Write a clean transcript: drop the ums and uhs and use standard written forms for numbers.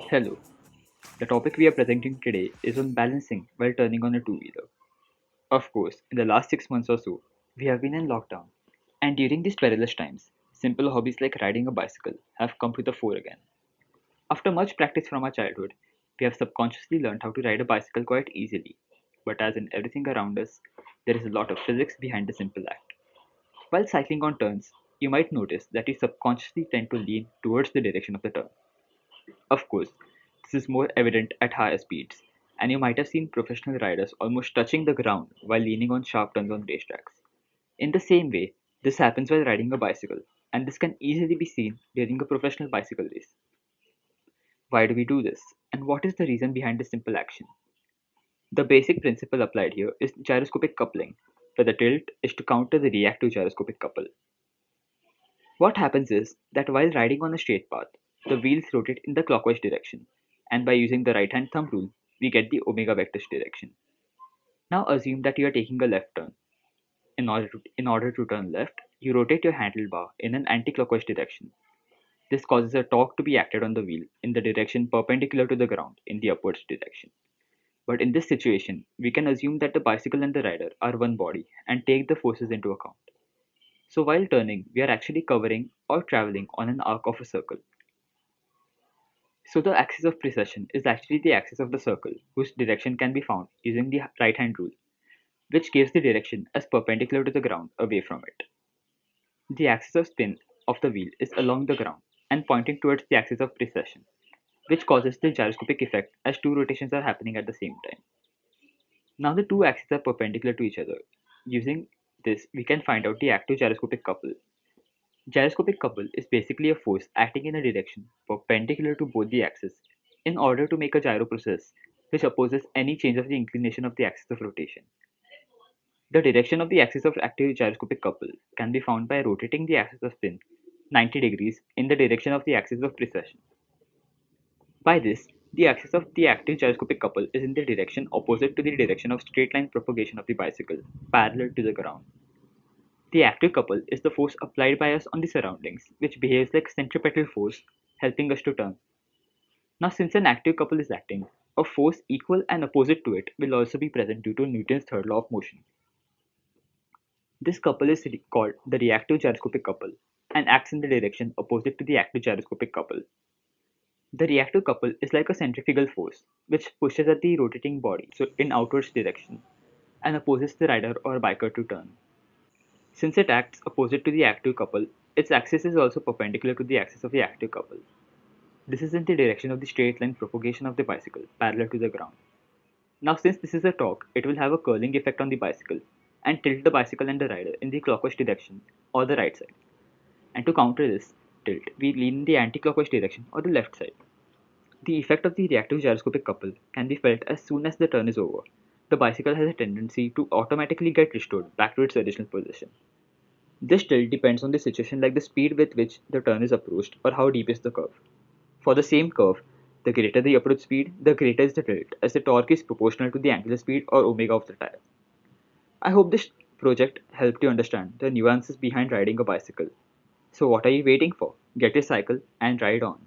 Hello. The topic we are presenting today is on balancing while turning on a two-wheeler. Of course, in the last 6 months or so, we have been in lockdown, and during these perilous times, simple hobbies like riding a bicycle have come to the fore again. After much practice from our childhood, we have subconsciously learned how to ride a bicycle quite easily. But as in everything around us, there is a lot of physics behind the simple act. While cycling on turns, you might notice that you subconsciously tend to lean towards the direction of the turn. Of course, this is more evident at higher speeds, and you might have seen professional riders almost touching the ground while leaning on sharp turns on racetracks. In the same way, this happens while riding a bicycle, and this can easily be seen during a professional bicycle race. Why do we do this, and what is the reason behind this simple action? The basic principle applied here is gyroscopic coupling, where the tilt is to counter the reactive gyroscopic couple. What happens is that while riding on a straight path, the wheels rotate in the clockwise direction, and by using the right hand thumb rule, we get the omega vectors direction. Now assume that you are taking a left turn. In order to turn left, you rotate your handlebar in an anti-clockwise direction. This causes a torque to be acted on the wheel in the direction perpendicular to the ground in the upwards direction. But in this situation, we can assume that the bicycle and the rider are one body and take the forces into account. So while turning, we are actually covering or traveling on an arc of a circle. So the axis of precession is actually the axis of the circle, whose direction can be found using the right hand rule, which gives the direction as perpendicular to the ground away from it. The axis of spin of the wheel is along the ground and pointing towards the axis of precession, which causes the gyroscopic effect as two rotations are happening at the same time. Now the two axes are perpendicular to each other. Using this, we can find out the active gyroscopic couple. Gyroscopic couple is basically a force acting in a direction perpendicular to both the axes in order to make a gyro process which opposes any change of the inclination of the axis of rotation. The direction of the axis of active gyroscopic couple can be found by rotating the axis of spin 90 degrees in the direction of the axis of precession. By this, the axis of the active gyroscopic couple is in the direction opposite to the direction of straight line propagation of the bicycle, parallel to the ground. The active couple is the force applied by us on the surroundings, which behaves like centripetal force, helping us to turn. Now, since an active couple is acting, a force equal and opposite to it will also be present due to Newton's third law of motion. This couple is called the reactive gyroscopic couple and acts in the direction opposite to the active gyroscopic couple. The reactive couple is like a centrifugal force, which pushes at the rotating body so in outwards direction and opposes the rider or biker to turn. Since it acts opposite to the active couple, its axis is also perpendicular to the axis of the active couple. This is in the direction of the straight line propagation of the bicycle, parallel to the ground. Now since this is a torque, it will have a curling effect on the bicycle and tilt the bicycle and the rider in the clockwise direction or the right side. And to counter this tilt, we lean in the anti-clockwise direction or the left side. The effect of the reactive gyroscopic couple can be felt as soon as the turn is over. The bicycle has a tendency to automatically get restored back to its original position. This tilt depends on the situation like the speed with which the turn is approached or how deep is the curve. For the same curve, the greater the approach speed, the greater is the tilt, as the torque is proportional to the angular speed or omega of the tire. I hope this project helped you understand the nuances behind riding a bicycle. So what are you waiting for? Get your cycle and ride on.